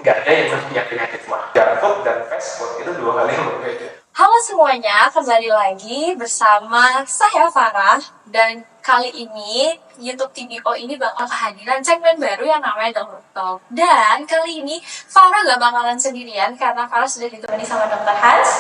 Nggak ada yang namanya penyakit mah. Junk food dan fast food itu dua hal yang berbeda. Halo semuanya, kembali lagi bersama saya Farah. Dan kali ini YouTube TVO ini bakal kehadiran segmen baru yang namanya Dokter Talk. Dan kali ini Farah gak bakalan sendirian karena Farah sudah ditemani sama Dokter Hans.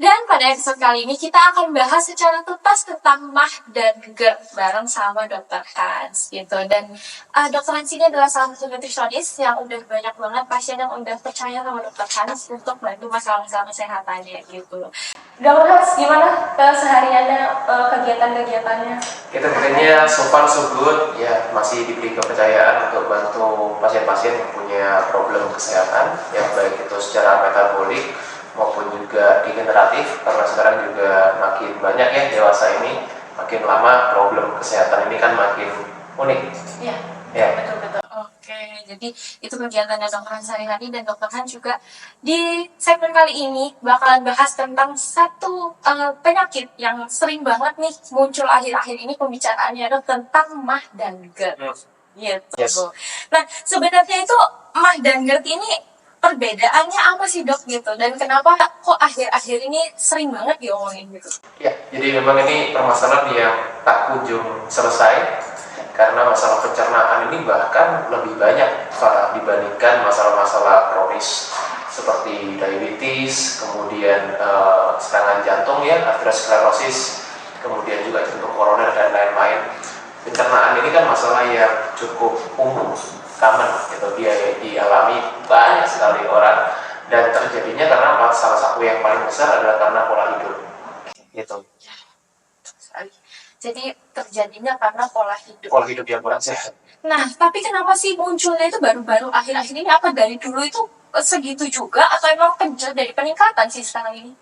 Dan pada episode kali ini kita akan bahas secara tuntas tentang MAH dan GERD bareng sama Dr. Hans gitu. Dan Dr. Hans ini adalah salah satu nutrisionis yang udah banyak banget pasien yang udah percaya sama Dr. Hans untuk bantu masalah-masalah kesehatannya gitu. Dr. Hans, gimana sehariannya, kegiatan-kegiatannya? Kita kayaknya so far so good, ya masih diberi kepercayaan untuk bantu pasien-pasien yang punya problem kesehatan, yang baik itu secara metabolik maupun juga degeneratif, karena sekarang juga makin banyak ya dewasa ini, makin lama problem kesehatan ini kan makin unik. Iya, ya. Betul-betul. Oke, jadi itu kegiatannya Dr. Hans sehari-hari, dan Dr. Hans juga di segmen kali ini bakalan bahas tentang satu penyakit yang sering banget nih muncul akhir-akhir ini pembicaraannya adalah tentang MAH dan GERD. Gitu. Yes. Nah, sebenarnya itu MAH dan GERD ini perbedaannya apa sih dok gitu, dan kenapa kok akhir-akhir ini sering banget diomongin gitu? Ya, jadi memang ini permasalahan yang tak kunjung selesai, karena masalah pencernaan ini bahkan lebih banyak dibandingkan masalah-masalah kronis seperti diabetes, kemudian serangan jantung ya, aterosklerosis, kemudian juga jantung koroner dan lain-lain. Pencernaan ini kan masalah yang cukup umum, common gitu, dia dialami banyak sekali orang, dan terjadinya karena salah satu yang paling besar adalah karena pola hidup gitu. Jadi terjadinya karena pola hidup yang kurang sehat. Nah, tapi kenapa sih munculnya itu baru-baru akhir-akhir ini? Apa dari dulu itu segitu juga, atau emang dari peningkatan sih sekarang ini?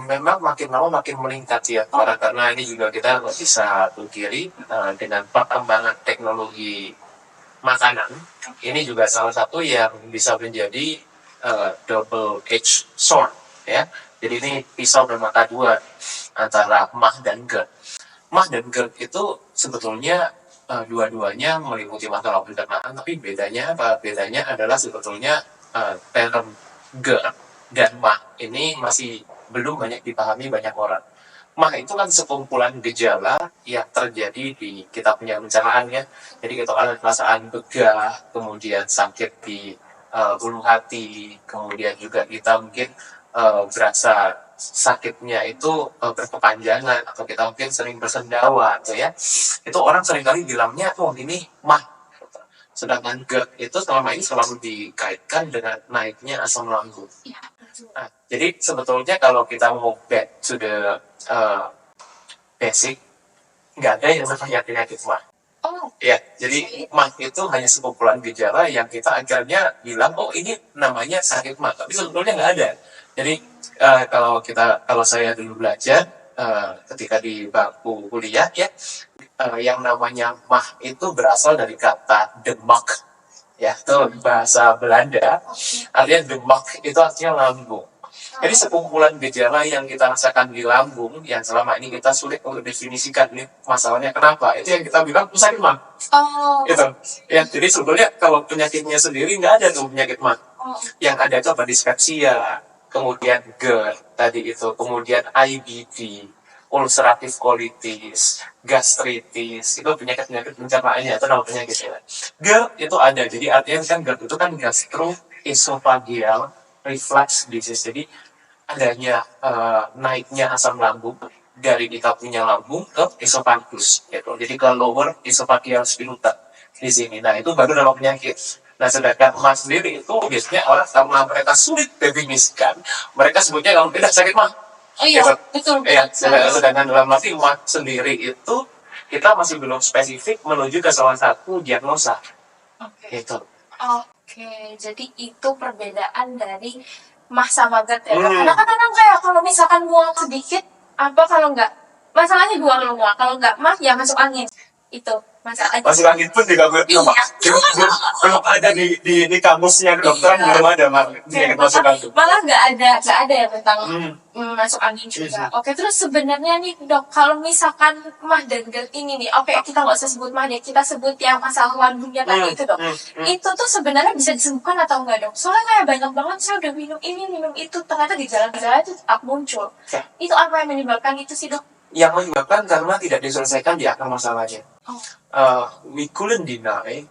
Memang makin lama makin meningkat ya, karena ini juga kita nggak bisa pungkiri dengan perkembangan teknologi makanan, ini juga salah satu yang bisa menjadi double edged sword ya. Jadi ini pisau bermata dua antara MAH dan GERD. MAH dan GERD itu sebetulnya dua-duanya meliputi masalah pencernaan, tapi bedanya apa? Bedanya adalah sebetulnya term GERD dan MAH ini masih belum banyak dipahami banyak orang. MAH itu kan sekumpulan gejala yang terjadi di kita punya pencernaan ya. Jadi kita ada perasaan begah, kemudian sakit di ulu hati, kemudian juga kita mungkin berasa sakitnya itu berkepanjangan, atau kita mungkin sering bersendawa gitu ya. Itu orang seringkali bilangnya, oh ini MAH. Sedangkan GERD itu selama ini selalu dikaitkan dengan naiknya asam lambung. Nah, jadi sebetulnya kalau kita mau back to the basic, nggak ada yang namanya penyakit MAH. Ya, jadi MAH itu hanya sekumpulan gejala yang kita akhirnya bilang, oh ini namanya sakit MAH, tapi sebetulnya nggak ada. Jadi kalau saya dulu belajar ketika di bangku kuliah ya, yang namanya MAH itu berasal dari kata demak ya, itu bahasa Belanda. Artinya demak itu artinya lambung. Jadi sekumpulan gejala yang kita rasakan di lambung yang selama ini kita sulit untuk definisikan nih masalahnya kenapa, itu yang kita bilang sakit MAH. Gitu. Ya, jadi sebetulnya kalau penyakitnya sendiri nggak ada tuh penyakit MAH. Yang ada itu apa? Dispepsia, kemudian GERD tadi itu, kemudian IBD, ulcerative colitis, gastritis, itu penyakit-penyakit pencernaannya, itu nama penyakitnya. GERD itu ada, jadi artinya kan GERD itu kan gastroesophageal reflux disease. Jadi adanya naiknya asam lambung dari kita punya lambung ke esophagus gitu. Jadi ke lower esophageal sphincter di sini. Nah, itu baru nama penyakit. Nah, sedangkan MAH sendiri itu biasanya orang karena mereka sulit definisikan, mereka sebutnya kalau tidak sakit MAH. Oh iya, gitu. Betul. Ya, sedangkan dalam arti MAH sendiri itu kita masih belum spesifik menuju ke salah satu diagnosa. Gitu. Oke, jadi itu perbedaan dari MAH sama GERD ya. Karena kadang-kadang kayak kalau misalkan mual sedikit, apa kalau nggak, masalahnya dua kalau mual, kalau nggak MAH ya masuk angin. Itu. Masuk angin pun juga belum ada di kamusnya kedokteran, belum ada penyakit masuk angin. Malah nggak ada ya tentang masuk angin juga. Oke, terus sebenarnya nih dok, kalau misalkan mah dan GERD ini nih, oke kita nggak usah sebut mah deh, kita sebut yang masalah lambungnya tadi itu dok. Itu tuh sebenarnya bisa disembuhkan atau enggak dok? Soalnya kayak banyak banget saya udah minum ini minum itu, ternyata gejala-gejala itu tetap muncul. Itu apa yang menyebabkan itu sih dok? Yang menyebabkan karena tidak diselesaikan di akar masalahnya. We couldn't deny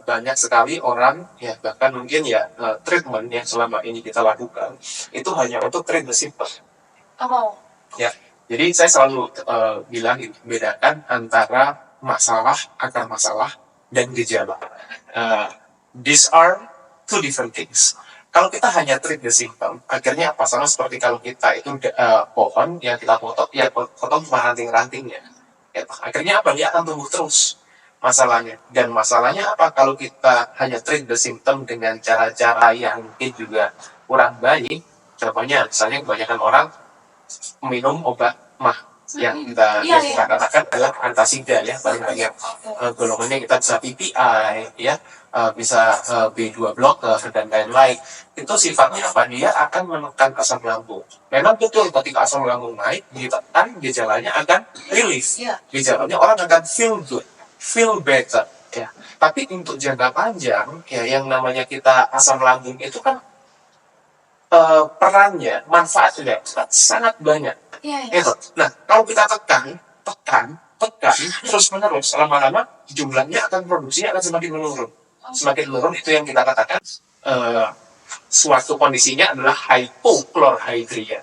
banyak sekali orang ya, bahkan mungkin ya treatment yang selama ini kita lakukan itu hanya untuk treat the symptom. Ya, jadi saya selalu bilang bedakan antara masalah, akar masalah dan gejala. These are two different things. Kalau kita hanya treat the symptom, akhirnya apa? Sama seperti kalau kita itu pohon yang kita potong, ya potong cuma ranting-rantingnya. Ya, akhirnya apa? Dia akan tumbuh terus masalahnya. Dan masalahnya apa? Kalau kita hanya treat the symptom dengan cara-cara yang mungkin juga kurang baik, contohnya misalnya kebanyakan orang minum obat mah yang kita katakan adalah antasida ya, paling banyak golongannya kita bisa PPI ya, bisa B2 blocker dan lain-lain. Itu sifatnya apa? Dia akan menekan asam lambung. Memang betul ketika asam lambung naik ditekan, gejalanya akan relief. Gejalanya orang akan feel good, feel better ya. Tapi untuk jangka panjang ya, yang namanya kita asam lambung itu kan perannya, manfaatnya sangat banyak. Gitu. Nah, kalau kita tekan terus menerus, lama-lama jumlahnya akan produksinya akan semakin menurun. Semakin menurun itu yang kita katakan suatu kondisinya adalah hypochlorhydria.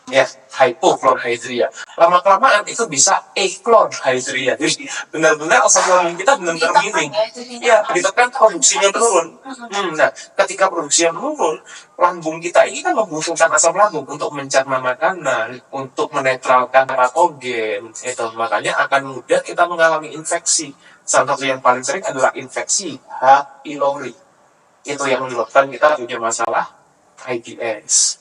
Ya, hypochlorhydria. Lama-kelamaan itu bisa achlorhydria. Jadi benar-benar asam lambung kita benar-benar miring. Ya, ditekan produksinya menurun. Nah, ketika produksinya menurun, lambung kita ini kan membutuhkan asam lambung untuk mencerna makanan, untuk menetralkan patogen. Itu makanya akan mudah kita mengalami infeksi. Salah satu yang paling sering adalah infeksi H. pylori. Itu yang menyebabkan kita punya masalah IBS.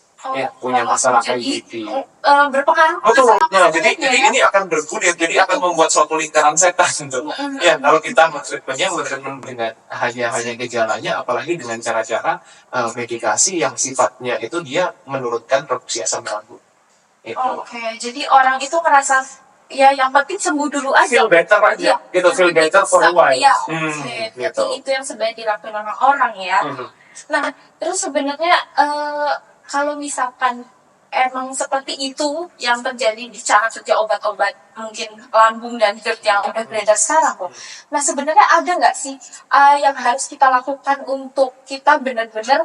Punya masalah IBD. Berpengaruh. Betul. Nah, jadi ini akan bergulir, jadi akan membuat suatu lingkaran setan gitu. Ya, kalau kita treatmentnya dengan hanya gejalanya, apalagi dengan cara-cara medikasi yang sifatnya itu dia menurunkan produksi asam lambung. Oke, jadi orang itu merasa ya yang penting sembuh dulu aja. Feel better aja, gitu. Feel better for a while. Gitu. Itu yang sebenarnya dilakukan orang ya. Nah, terus sebenarnya kalau misalkan emang seperti itu yang terjadi di cara kerja obat-obat mungkin lambung dan GERD yang udah beredar sekarang kok. Nah sebenarnya ada nggak sih yang harus kita lakukan untuk kita benar-benar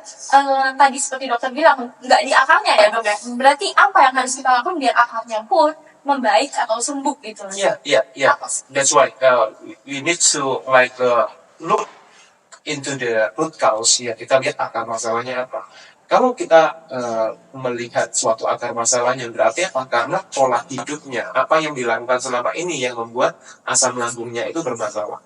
tadi seperti dokter bilang nggak di akarnya ya dok ya? Berarti apa yang harus kita lakukan biar akarnya pun membaik atau sembuh gitu? Yeah. That's why we need to look into the root cause ya. Kita lihat akar masalahnya apa. Kalau kita melihat suatu akar masalahnya, berarti apa? Karena pola hidupnya, apa yang dilakukan selama ini yang membuat asam lambungnya itu bermasalah.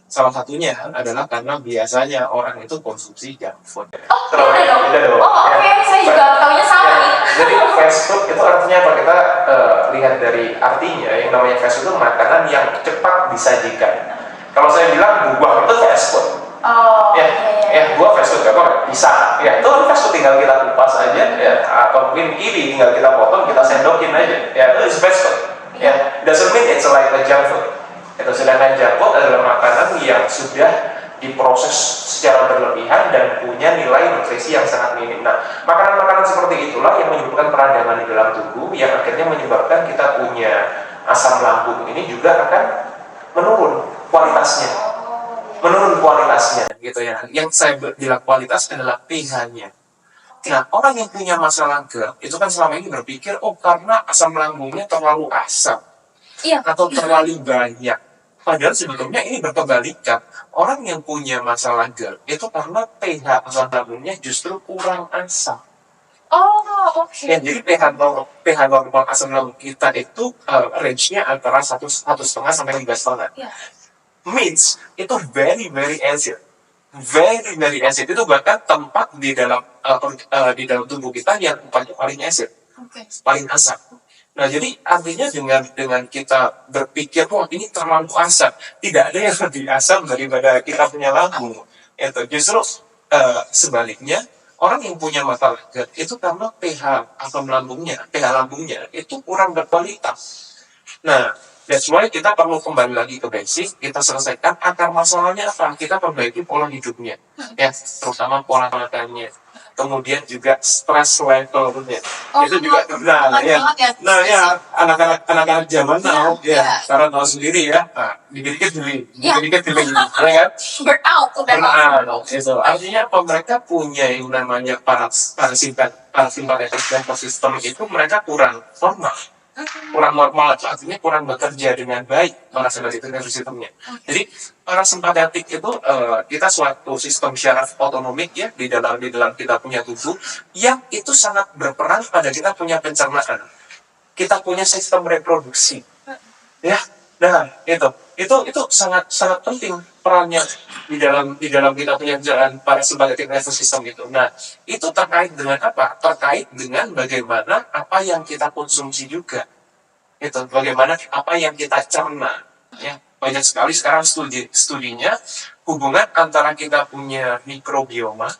Salah satunya adalah karena biasanya orang itu konsumsi junk food. Udah dong. Oke, saya juga tahunya sama nih. Jadi fast food itu artinya apa? Kita lihat dari artinya, yang namanya fast food itu makanan yang cepat disajikan. Kalau saya bilang buah itu fast food. Buah fast food, pisang, ya itu kan fast food, tinggal kita kupas aja, ya, atau mungkin kiwi tinggal kita potong, kita sendokin aja, ya itu is fast food, ya doesn't mean it's like a junk food. Itu sedangkan junk food adalah makanan yang sudah diproses secara berlebihan dan punya nilai nutrisi yang sangat minim. Nah, makanan-makanan seperti itulah yang menyebabkan peradangan di dalam tubuh, yang akhirnya menyebabkan kita punya asam lambung ini juga akan menurun kualitasnya. Gitu ya. Yang saya bilang kualitas adalah pH-nya. Nah, orang yang punya masalah GERD itu kan selama ini berpikir, karena asam lambungnya terlalu asam atau terlalu banyak. Padahal sebetulnya ini berkebalikan. Orang yang punya masalah GERD itu karena pH asam lambungnya justru kurang asam. Oke. Jadi pH normal asam lambung kita itu range-nya antara 1,5 sampai 3,5. Means itu very acid, very acid. Itu bahkan tempat di dalam tubuh kita yang paling acid, paling asam. Nah, jadi artinya dengan kita berpikir, wah ini terlalu asam, tidak ada yang lebih asam daripada kita punya lambung. Itu justru sebaliknya, orang yang punya masalah GERD itu karena pH lambungnya itu kurang berkualitas. Nah, that's why kita perlu kembali lagi ke basic, kita selesaikan akar masalahnya apa, kita perbaiki pola hidupnya, ya, terutama pola makannya, kemudian juga stress levelnya, itu juga, nah ya, anak-anak zaman now, ya, sekarang tahu sendiri ya, nah, dikit-dikit ya kan, Burnout udah. burnout, itu, artinya apa, mereka punya yang namanya parasympathetic nervous system itu mereka kurang normal, artinya kurang bekerja dengan baik parasympathetic nervous systemnya. Jadi parasympathetic itu kita suatu sistem syaraf otonomik ya di dalam kita punya tubuh yang itu sangat berperan pada kita punya pencernaan, kita punya sistem reproduksi, ya. Nah itu sangat sangat penting perannya di dalam kita punya jalan parasympathetic nervous system itu. Nah itu terkait dengan apa? Terkait dengan bagaimana apa yang kita konsumsi juga. Itu bagaimana apa yang kita cerna, ya. Banyak sekali sekarang studinya hubungan antara kita punya mikrobioma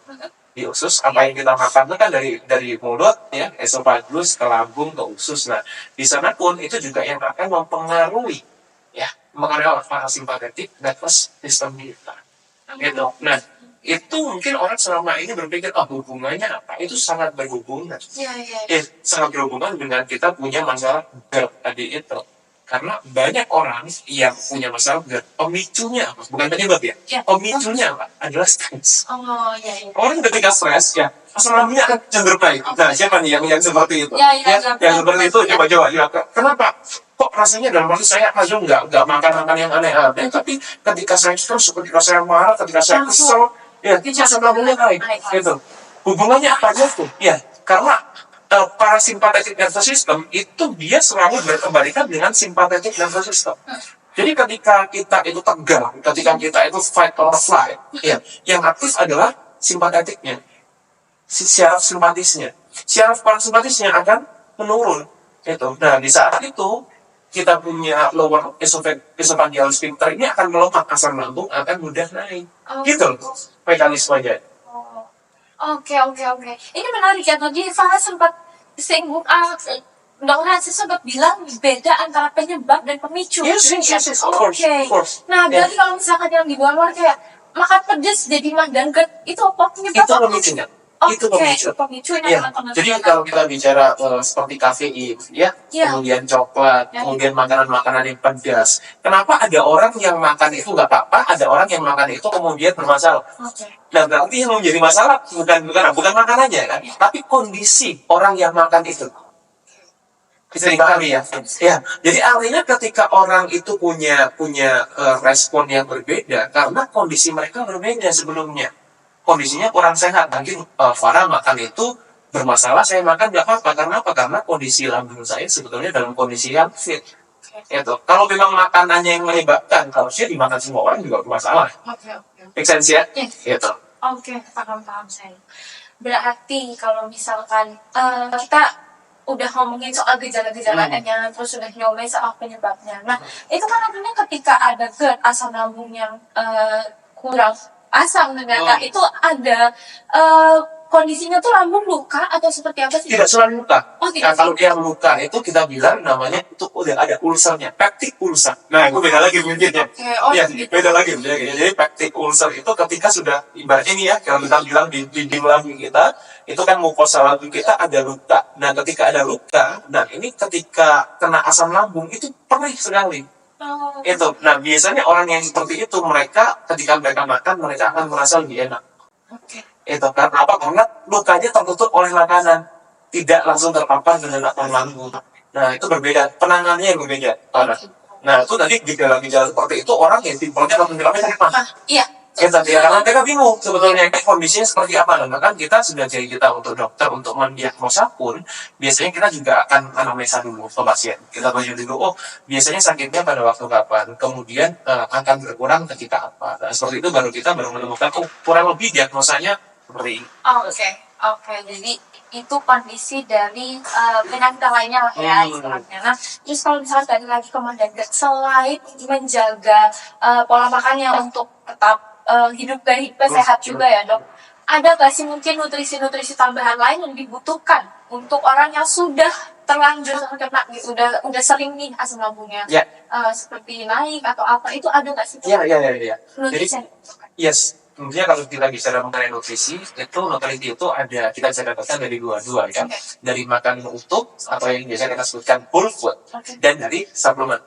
di usus, apa yang kita makan itu kan dari mulut ya, esofagus ke lambung ke usus. Nah di sana pun itu juga yang akan mempengaruhi parasimpatetik nervous system kita gitu. Nah itu mungkin orang selama ini berpikir hubungannya apa, itu sangat berhubungan, sangat berhubungan dengan kita punya masalah GERD tadi itu, karena banyak orang yang punya masalah GERD pemicunya apa, bukan penyebab ya, pemicunya apa adalah stres. Orang ketika stres ya asam lambungnya akan cenderung naik. Nah siapa nih yang seperti itu yang seperti itu, coba kenapa kok rasanya dalam waktu saya langsung nggak makan yang aneh-aneh, tapi ketika saya stres, ketika saya marah, ketika saya kesel, ya asam lambungnya naik gitu. Hubungannya apa aja tuh? Ya karena parasympathetic nervous system itu dia selalu berkebalikan dengan sympathetic nervous system. Jadi ketika kita itu tegang, ketika kita itu fight or flight, ya yang aktif adalah simpatetiknya, syaraf simpatisnya. Syaraf parasimpatisnya akan menurun. Itu. Nah di saat itu kita punya lower esophageal sphincter ini akan melemah, asam lambung akan mudah naik. Gitu mekanismenya. Oke. Ini menarik ya. Tadi Farah sempat singgung, Dr. Hansi sempat bilang beda antara penyebab dan pemicu. Yes, of course. Nah, berarti kalau misalkan yang di luar kayak makan pedas jadi mah dan GERD, itu apa penyebab? Itu pemicunya. Itu pemicunya. Jadi kalau kita bicara seperti kafein, kemudian coklat, kemudian makanan-makanan yang pedas, kenapa ada orang yang makan itu nggak apa-apa, ada orang yang makan itu kemudian bermasalah? Nah berarti yang menjadi masalah bukan makanannya kan, tapi kondisi orang yang makan itu. Bisa dipahami ya. Jadi artinya ketika orang itu punya respon yang berbeda karena kondisi mereka berbeda sebelumnya. Kondisinya kurang sehat, mungkin Farah makan itu bermasalah, saya makan nggak apa-apa. Karena apa? Karena kondisi lambung saya sebetulnya dalam kondisi yang fit. Itu. Kalau memang makanannya yang menyebabkan, harusnya dimakan semua orang juga bermasalah. Make sense ya? Gitu. Paham saya. Berarti kalau misalkan kita udah ngomongin soal gejala-gejalanya, terus udah nyobain soal penyebabnya. Nah, itu kan artinya ketika ada GERD, asam lambung yang kurang asam ternyata itu ada kondisinya tuh lambung luka atau seperti apa sih? Tidak selalu luka. Tidak. Kalau dia luka itu kita bilang namanya itu udah ada ulcernya, peptic ulcer. Nah itu beda lagi mungkinnya. Beda lagi. Jadi peptic ulcer itu ketika sudah ibaratnya ini ya, kalau kita bilang di dinding lambung kita itu kan mukosa lambung kita ada luka. Nah ketika ada luka, nah ini ketika kena asam lambung itu perih sekali. Itu. Nah biasanya orang yang seperti itu mereka ketika mereka makan mereka akan merasa lebih enak. Itu karena apa? Karena lukanya tertutup oleh makanan, tidak langsung terpapar dengan asam lambung. Nah itu berbeda, penanganannya yang berbeda. Nah itu tadi gejala-gejala seperti itu orang yang timbulnya langsung sakit mah. Karena mereka bingung sebetulnya kondisinya seperti apa. Nah kan kita sudah jadi kita untuk dokter untuk mendiagnosa pun biasanya kita juga akan anamnesa dulu ke pasien. Kita tanya dulu, biasanya sakitnya pada waktu kapan, kemudian akan berkurang ketika apa. Nah seperti itu kita baru menemukan kurang lebih diagnosanya seperti ini. Oke. Jadi itu kondisi dari penyakit lainnya lah ya istilahnya. Nah, terus kalau misalnya tadi lagi Komandan, selain menjaga pola makannya untuk tetap hidup sehat juga ya dok, ada nggak sih mungkin nutrisi-nutrisi tambahan lain yang dibutuhkan untuk orang yang sudah terlanjur kena gitu, udah sering nih asam lambungnya seperti naik atau apa, itu ada nggak sih? Iya. Nutrisi. Jadi, tentunya kalau kita bicara mengenai nutrisi itu ada, kita bisa dapatkan dari dua kan, dari makanan utuh atau yang biasa kita sebutkan whole food, dan dari suplemen.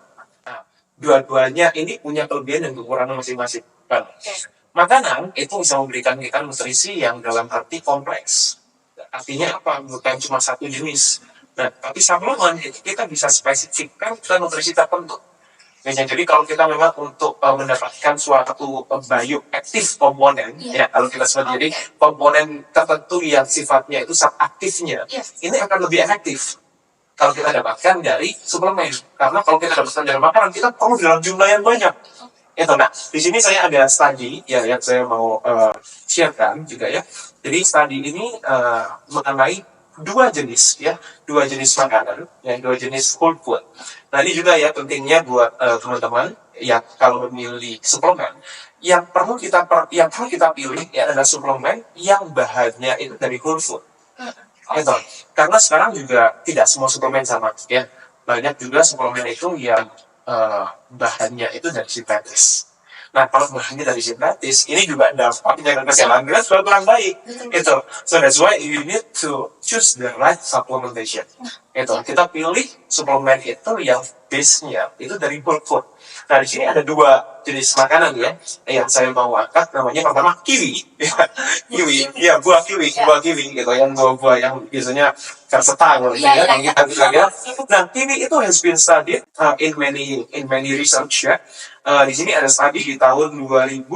Nah, dua-duanya ini punya kelebihan dan kekurangan masing-masing. Kan? Makanan itu bisa memberikan kita nutrisi yang dalam arti kompleks. Artinya apa? Bukan cuma satu jenis. Nah, tapi suplemen itu kita bisa spesifikkan ke nutrisi tertentu. Jadi kalau kita memang untuk mendapatkan suatu bioaktif komponen, ya kalau kita sebut jadi komponen tertentu yang sifatnya itu zat aktifnya, ini akan lebih efektif kalau kita dapatkan dari suplemen. Karena kalau kita dapatkan dari makanan, kita perlu dalam jumlah yang banyak. Itu, nah, di sini saya ada studi yang saya mau sharekan juga ya. Jadi studi ini mengenai dua jenis makanan, dua jenis whole food. Nah, ini juga ya pentingnya buat teman-teman yang kalau memilih suplemen, yang perlu kita pilih ya adalah suplemen yang bahannya itu dari whole food. Itu. Karena sekarang juga tidak semua suplemen sama ya. Banyak juga suplemen itu yang bahannya itu dari sintetis. Nah, kalau bahannya dari sintetis, ini juga dampaknya ke kesehatan kita sudah kurang baik. Itu. So that's why you need to choose the right supplementation. Itu. Kita pilih suplemen itu yang base-nya itu dari whole food. Nah, di sini ada dua jenis makanan ya, yang saya mau angkat. Namanya pertama kiwi. Buah kiwi gitu, yang buah-buah yang biasanya tersetang ya. Nah, kiwi itu has been studied in many research ya. Di sini ada studi di tahun 2018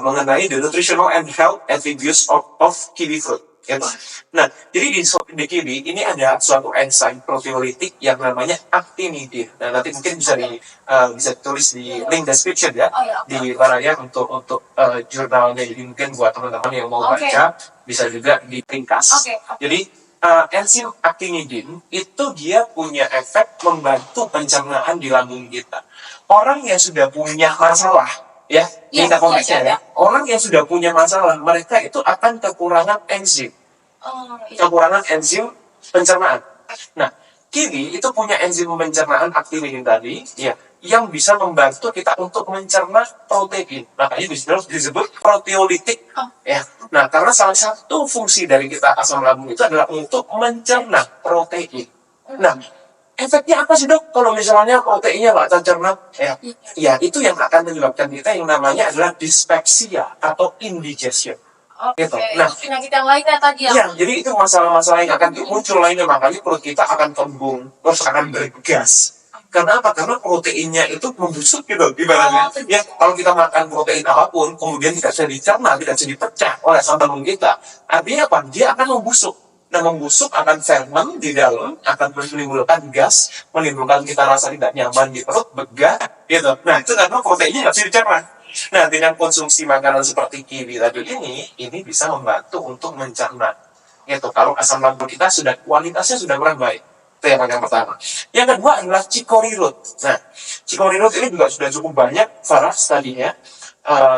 mengenai the nutritional and health attributes of kiwi fruit. Gitu. Nah, jadi di kiwi ini ada suatu enzim proteolitik yang namanya actinidin. Nah, nanti mungkin bisa ditulis di link description ya, di barangnya untuk jurnalnya. Jadi mungkin buat teman-teman yang mau baca bisa juga diringkas. Jadi enzim actinidin itu dia punya efek membantu pencernaan di lambung kita. Orang yang sudah punya masalah, kita konteksnya ya. Orang yang sudah punya masalah, mereka itu akan kekurangan enzim. Kekurangan enzim pencernaan. Nah, kiwi itu punya enzim pencernaan actinidin tadi, yang bisa membantu kita untuk mencerna protein. Makanya disebut proteolitik. Nah, karena salah satu fungsi dari kita asam lambung itu adalah untuk mencerna protein. Nah, efeknya apa sih dok kalau misalnya proteinnya nggak tercerna? Itu yang akan menyebabkan kita yang namanya adalah dyspepsia atau indigestion. Gitu. Nah, penyakit yang lainnya tadi ya. Jadi itu masalah-masalah yang akan muncul lainnya, makanya perut kita akan kembung, terus akan bergas. Karena apa? Karena proteinnya itu membusuk gitu, ibaratnya. Kalau kita makan protein apapun, kemudian tidak bisa dicerna, tidak bisa dipecah oleh asam lambung kita, artinya apa? Dia akan membusuk. Nah, membusuk akan ferment di dalam, akan menimbulkan gas, menimbulkan kita rasa tidak nyaman di perut, begah, gitu. Nah, itu karena proteinnya nggak bisa dicerna. Nah, dengan konsumsi makanan seperti kiwi tadi ini bisa membantu untuk mencerna. Gitu. Kalau asam lambung kita kualitasnya sudah kurang baik. Itu yang pertama. Yang kedua adalah chicory root. Nah, chicory root ini juga sudah cukup banyak studinya.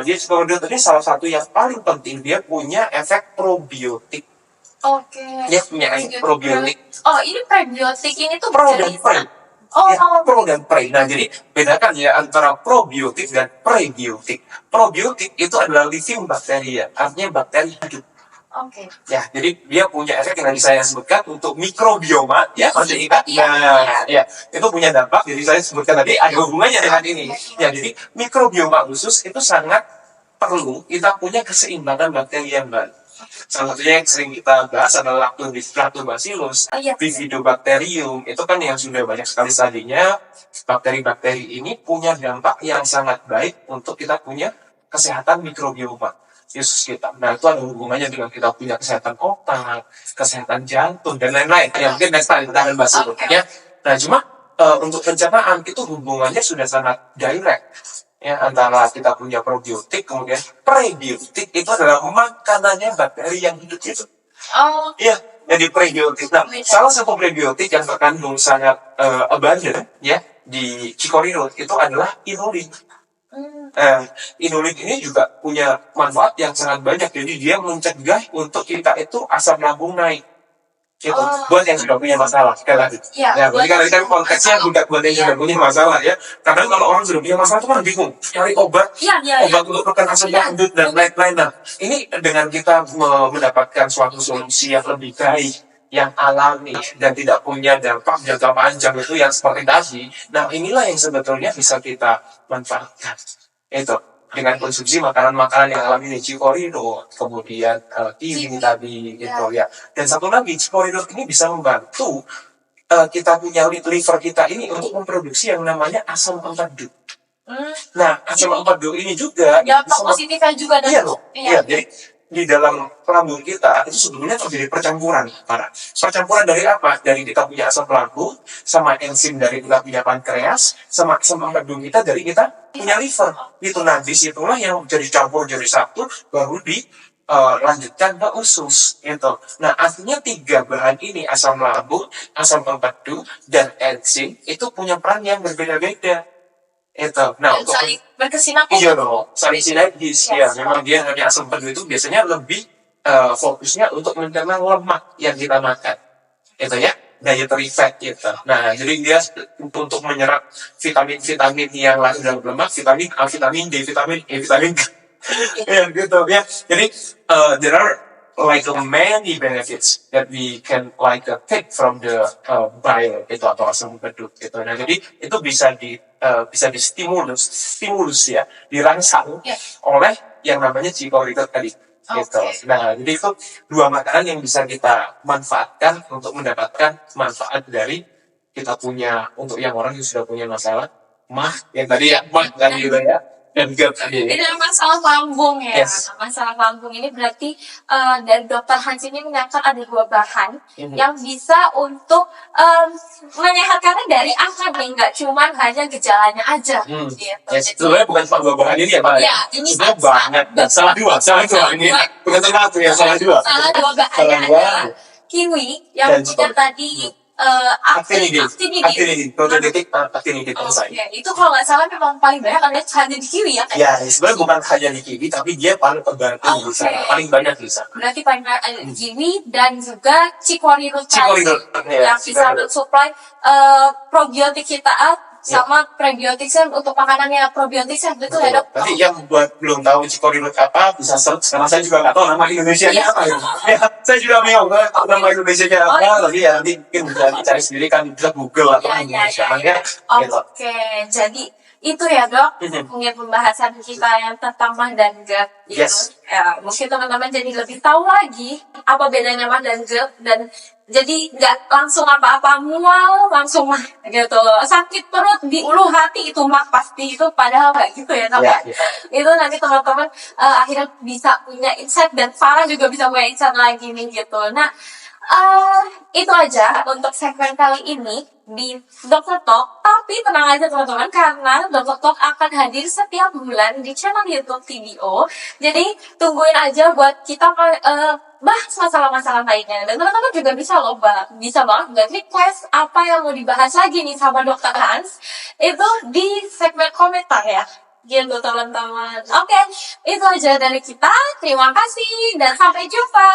Chicory root ini salah satu yang paling penting, dia punya efek probiotik. Dia punya efek probiotik. Ini probiotik ini tuh pro dan pre. Pro dan pre. Nah, jadi bedakan ya antara probiotik dan prebiotik. Probiotik itu adalah living bacteria, artinya bakteri hidup. Jadi dia punya efek yang tadi saya sebutkan untuk mikrobioma, masih ingat? Itu punya dampak. Jadi saya sebutkan tadi ada hubungannya dengan ini. Jadi mikrobioma khusus itu sangat perlu kita punya keseimbangan bakteri yang baik. Salah satunya yang sering kita bahas adalah Lactobacillus, Bifidobacterium. Itu kan yang sudah banyak sekali studinya. Bakteri-bakteri ini punya dampak yang sangat baik untuk kita punya kesehatan mikrobioma Yesus kita. Nah, itu ada hubungannya dengan kita punya kesehatan otak, kesehatan jantung, dan lain-lain. Mungkin next time kita akan bahas itu. Nah, cuma untuk pencernaan itu hubungannya sudah sangat direct. Antara kita punya probiotik, kemudian prebiotik itu adalah makanannya bakteri yang hidup itu. Oh, Iya, jadi prebiotik. Nah, salah satu prebiotik yang terkandung sangat abundant ya di Chicory Root itu adalah inulin. hmm, Inulin ini juga punya manfaat yang sangat banyak. Jadi dia mencegah untuk kita itu asam lambung naik. Gitu. oh, Buat yang sudah punya masalah sekali lagi. iya, Ya, buat berarti kan konteksnya masalah. bukan buat yang Iya, sudah punya masalah ya. Karena kalau orang sudah punya masalah itu kan bingung cari obat iya, iya, iya. obat untuk tekan asam Iya. lambung dan lain-lain. Nah, ini dengan kita mendapatkan suatu solusi yang lebih baik, yang alami dan tidak punya dampak jangka panjang itu yang seperti tadi. Nah, inilah yang sebetulnya bisa kita manfaatkan. Itu dengan konsumsi makanan-makanan yang alami nih, Cikorino, kemudian kiwi tadi gitu ya. Dan satu lagi, Cikorino ini bisa membantu kita punya liver kita ini untuk memproduksi yang namanya asam empedu. Hmm, Nah, asam empedu ini juga dampak positifnya juga dan iya loh. iya. Iya, jadi di dalam lambung kita itu sebenarnya terjadi percampuran. Percampuran dari apa? Dari kita punya asam lambung, sama enzim dari kita punya pankreas, sama asam empedu kita dari kita punya liver. Itu nanti situlah yang jadi campur jadi satu, baru dilanjutkan ke usus. Gitu. Nah, artinya 3 bahan ini, asam lambung, asam empedu, dan enzim, itu punya peran yang berbeda-beda. Itu. Nah, Dan saling berkesinambungan. iya loh, saling sinergis ya. Yes. Memang dia hanya asam pedu itu biasanya lebih fokusnya untuk mencerna lemak yang kita makan. Itu ya, dietary fat gitu. Nah, jadi dia untuk menyerap vitamin-vitamin yang lain dalam lemak, vitamin A, vitamin D, vitamin E, vitamin K. Ya gitu ya. Jadi there are like many benefits that we can like take from the bile itu atau asam pedu gitu. Nah, jadi itu bisa stimulus ya, dirangsang Ya. oleh yang namanya Chicory tadi. Gitu. Oke. Nah, jadi itu 2 makanan yang bisa kita manfaatkan untuk mendapatkan manfaat dari kita punya untuk yang orang yang sudah punya masalah mah yang tadi ya mah tadi gitu ya dan GERD tadi. Ini masalah lambung ya. Yes. Masalah lambung ini berarti dari dokter Hans ini menyatakan ada 2 bahan Mhm. yang bisa untuk menyehatkannya dari akar nih, nggak cuma hanya gejalanya aja. Gitu. Yes, sebenarnya bukan cuma 2 bahan ini ya Pak. Ya, ini sebenarnya banyak. Dan salah dua ini bukan satu ya, salah 2. salah 2 bahannya Salah dua. adalah kiwi yang Dan punya Chicory. tadi actinidin. proteolytic actinidin enzyme. Oke, itu kalau nggak salah memang paling banyak ada hanya di kiwi ya. Ya, sebenarnya bukan hanya di kiwi, tapi dia paling terbantu di sana, paling banyak di sana. Berarti paling banyak ada di kiwi dan juga Chicory root Chicory tadi, root, ya, yang bisa mensuplai probiotik kita sama prebiotiknya untuk makanannya probiotiknya, betul ya dok? Nanti yang buat belum tahu Chicory root apa bisa search karena saya juga nggak tahu nama Indonesianya apa ya. Ya, saya juga bingung nggak tahu nama Indonesianya apa, tapi ya nanti mungkin bisa dicari sendiri kan, bisa Google atau Iya, iya, Indonesia iya. ya. Gitu. Oke, jadi itu ya dok, Mhm. mungkin pembahasan kita yang tentang mah dan GERD gitu. Yes. Ya, mungkin teman-teman jadi lebih tahu lagi apa bedanya mah dan GERD, dan jadi nggak langsung apa-apa mual langsung mah gitu, sakit perut di ulu hati itu mah pasti, itu padahal kayak gitu ya dok. Ya, ya. Itu nanti teman-teman akhirnya bisa punya insight, dan Farah juga bisa punya insight lagi nih gitu. Nah, itu aja untuk segmen kali ini di Dokter Talk. Tapi tenang aja teman-teman, karena Dokter Talk akan hadir setiap bulan di channel YouTube TBO. Jadi tungguin aja buat kita bahas masalah-masalah lainnya. Dan teman-teman juga bisa loh, bisa banget buat request apa yang mau dibahas lagi nih sama Dokter Hans, itu di segmen komentar ya. Gitu teman-teman. Oke, itu aja dari kita. Terima kasih dan sampai jumpa.